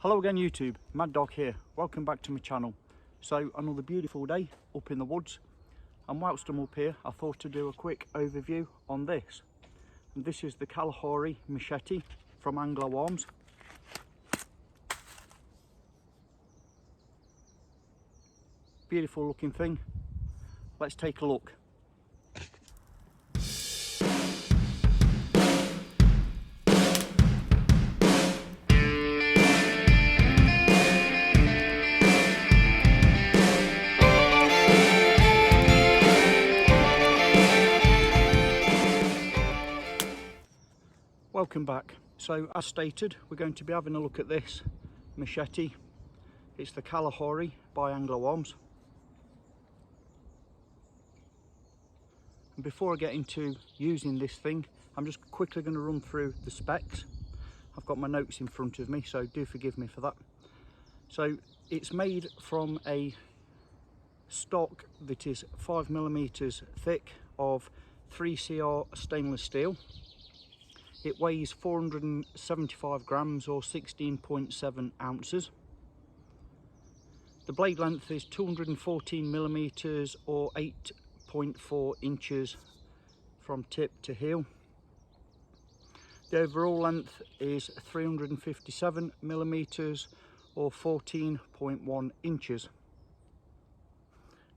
Hello again YouTube, Mad Dog here, welcome back to my channel. So another beautiful day up in the woods, and whilst I'm up here I thought to do a quick overview on this. And this is the Kalahari Mechete from Anglo Arms. Beautiful looking thing, let's take a look. Welcome back. So as stated, we're going to be having a look at this machete. It's the Kalahari by Anglo Arms. And before I get into using this thing, I'm just quickly going to run through the specs. I've got my notes in front of me, so do forgive me for that. So it's made from a stock that is 5mm thick of 3CR stainless steel. It weighs 475 grams or 16.7 ounces. The blade length is 214mm or 8.4 inches from tip to heel. The overall length is 357mm or 14.1 inches.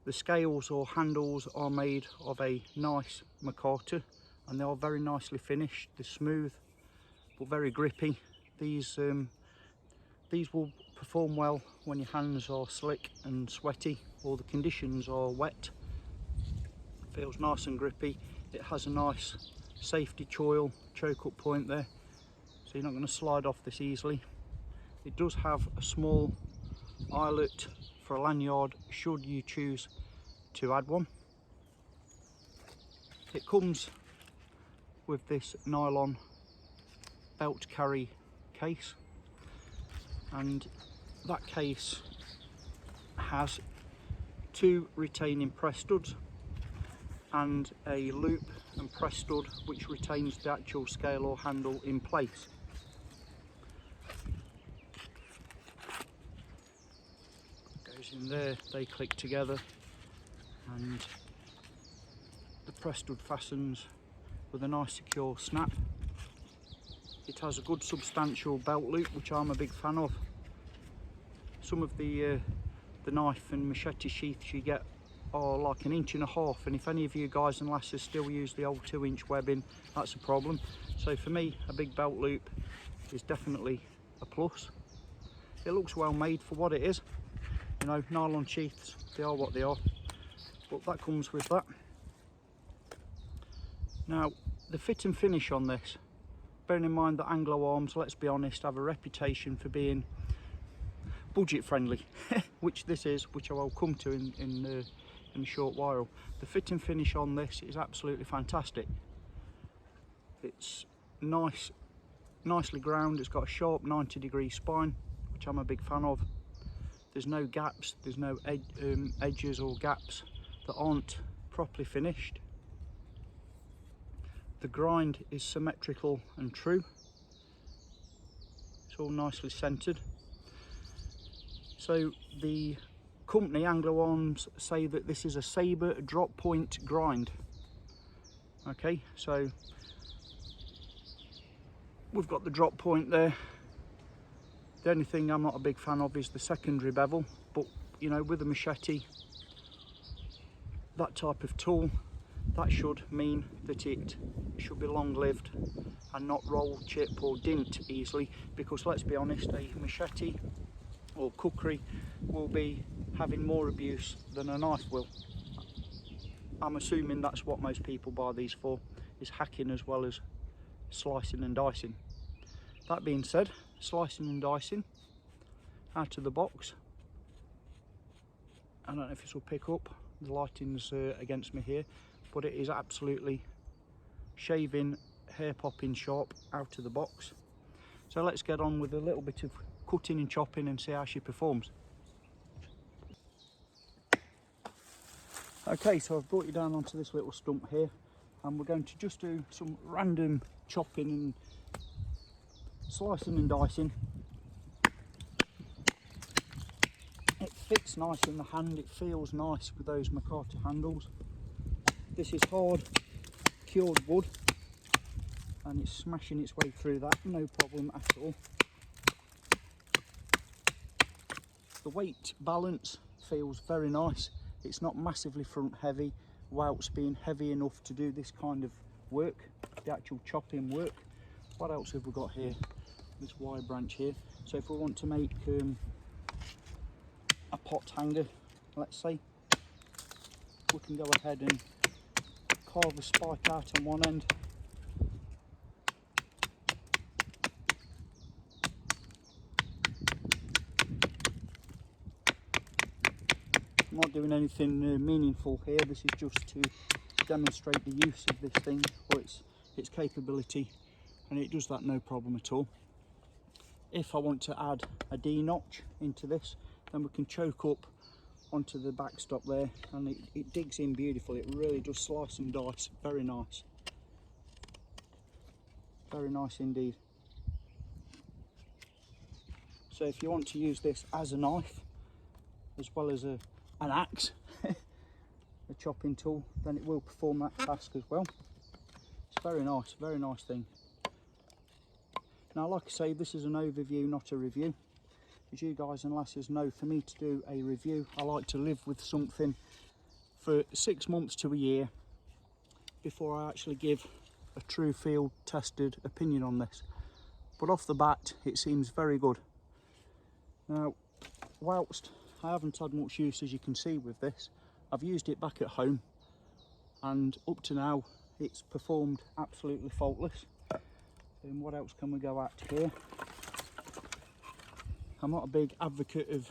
The scales or handles are made of a nice Machete, and they are very nicely finished. They're smooth but very grippy. These will perform well when your hands are slick and sweaty or the conditions are wet. Feels nice and grippy. It has a nice safety choil choke up point there, so you're not going to slide off this easily. It does have a small eyelet for a lanyard should you choose to add one. It comes with this nylon belt carry case, and that case has two retaining press studs and a loop and press stud which retains the actual scale or handle in place. Goes in there, they click together, and the press stud fastens with a nice secure snap. It has a good substantial belt loop, which I'm a big fan of. Some of the knife and machete sheaths you get are like 1.5 inches, and if any of you guys and lasses still use the old 2-inch webbing, that's a problem. So for me, a big belt loop is definitely a plus. It looks well made for what it is. You know, nylon sheaths, they are what they are, but that comes with that. Now, the fit and finish on this, bearing in mind that Anglo Arms, let's be honest, have a reputation for being budget friendly, which this is, which I will come to in a short while. The fit and finish on this is absolutely fantastic. It's nicely ground. It's got a sharp 90-degree spine, which I'm a big fan of. There's no gaps, there's no edges or gaps that aren't properly finished. The grind is symmetrical and true. It's all nicely centered. So the company Anglo Arms say that this is a sabre drop point grind. Okay, so we've got the drop point there. The only thing I'm not a big fan of is the secondary bevel, but you know, with a machete, that type of tool, that should mean that it should be long-lived and not roll, chip or dint easily, because let's be honest, a machete or cookery will be having more abuse than a knife will. I'm assuming that's what most people buy these for, is hacking as well as slicing and dicing. That being said, slicing and dicing out of the box, I don't know if this will pick up, the lighting's against me here, but it is absolutely shaving, hair popping sharp out of the box. So let's get on with a little bit of cutting and chopping and see how she performs. Okay, so I've brought you down onto this little stump here, and we're going to just do some random chopping and slicing and dicing It fits nice in the hand, it feels nice with those Machete handles. This is hard cured wood and it's smashing its way through that, no problem at all. The weight balance feels very nice. It's not massively front heavy whilst being heavy enough to do this kind of work, the actual chopping work. What else have we got here? This wire branch here. So if we want to make a pot hanger, let's say, we can go ahead and carve a spike out on one end. I'm not doing anything meaningful here, this is just to demonstrate the use of this thing or its capability, and it does that no problem at all. If I want to add a D notch into this, then we can choke up onto the backstop there, and it digs in beautifully. It really does slice and dice, very nice. Very nice indeed. So if you want to use this as a knife, as well as an axe, a chopping tool, then it will perform that task as well. It's very nice thing. Now, like I say, this is an overview, not a review. As you guys and lasses know, for me to do a review, I like to live with something for 6 months to a year before I actually give a true field tested opinion on this. But off the bat, it seems very good. Now, whilst I haven't had much use, as you can see with this, I've used it back at home, and up to now it's performed absolutely faultless. And what else can we go at here? I'm not a big advocate of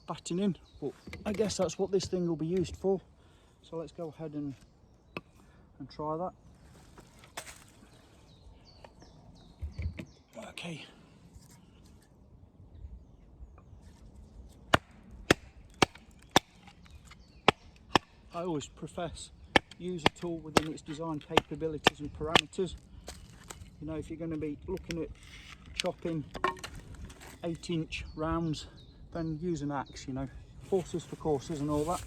battening, but I guess that's what this thing will be used for. So let's go ahead and try that. Okay. I always profess use a tool within its design capabilities and parameters. You know, if you're going to be looking at chopping 8-inch rounds, then use an axe, you know, horses for courses and all that.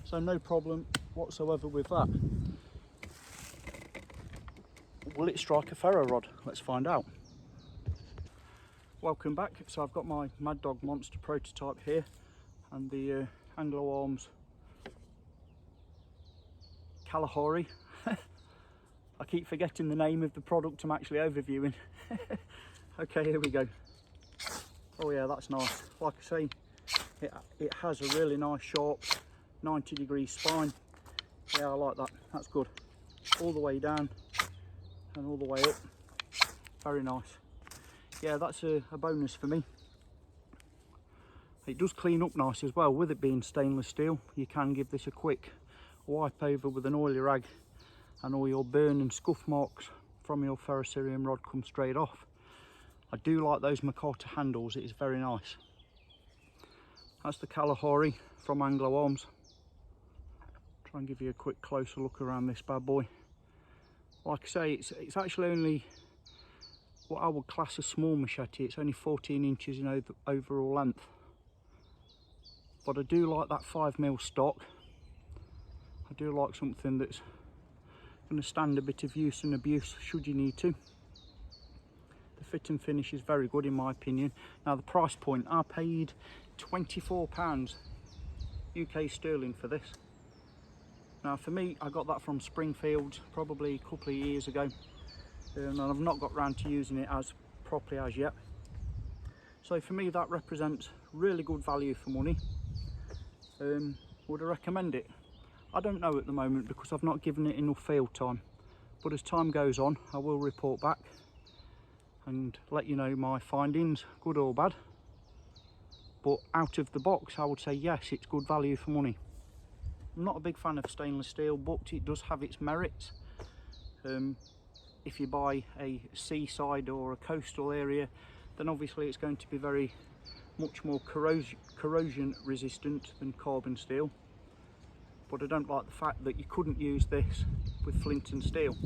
So no problem whatsoever with that. Will it strike a ferro rod? Let's find out. Welcome back. So I've got my Mad Dog Monster prototype here and the Anglo Arms Kalahari. I keep forgetting the name of the product I'm actually overviewing. Okay, here we go. Oh yeah, that's nice. Like I say, it has a really nice sharp 90-degree spine. Yeah, I like that. That's good. All the way down and all the way up. Very nice. Yeah, that's a bonus for me. It does clean up nice as well. With it being stainless steel, you can give this a quick wipe over with an oily rag and all your burn and scuff marks from your ferrocerium rod come straight off. I do like those Machete handles, it is very nice. That's the Kalahari from Anglo Arms. Try and give you a quick closer look around this bad boy. Like I say, it's actually only what I would class a small machete. It's only 14 inches in overall length. But I do like that 5mm stock. I do like something that's going to stand a bit of use and abuse should you need to. The fit and finish is very good in my opinion. Now the price point, I paid £24 UK sterling for this. Now for me, I got that from Springfield probably a couple of years ago, and I've not got round to using it as properly as yet. So for me that represents really good value for money. Would I recommend it? I don't know at the moment because I've not given it enough field time, but as time goes on I will report back and let you know my findings, good or bad. But out of the box I would say yes, it's good value for money. I'm not a big fan of stainless steel, but it does have its merits. If you buy a seaside or a coastal area, then obviously it's going to be much more corrosion resistant than carbon steel. But I don't like the fact that you couldn't use this with flint and steel.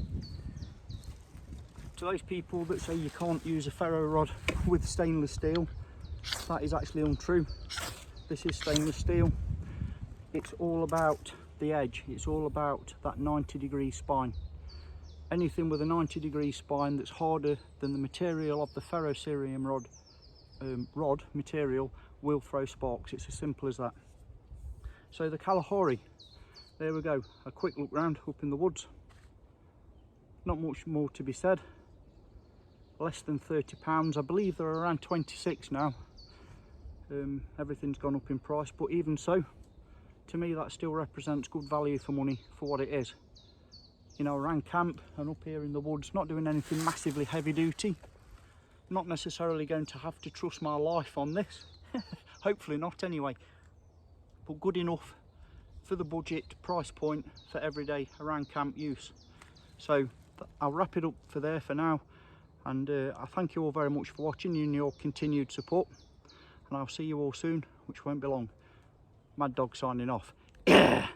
To those people that say you can't use a ferro rod with stainless steel, that is actually untrue. This is stainless steel. It's all about the edge. It's all about that 90-degree spine. Anything with a 90-degree spine that's harder than the material of the ferrocerium rod material will throw sparks. It's as simple as that. So the Kalahari, there we go, a quick look round up in the woods. Not much more to be said. Less than £30. I believe they're around 26 now. Everything's gone up in price, but even so, to me that still represents good value for money for what it is. You know, around camp and up here in the woods, not doing anything massively heavy duty. Not necessarily going to have to trust my life on this. Hopefully not anyway. But good enough for the budget price point for everyday around camp use. So I'll wrap it up for there for now. And I thank you all very much for watching and your continued support. And I'll see you all soon, which won't be long. Mad Dog signing off. Yeah.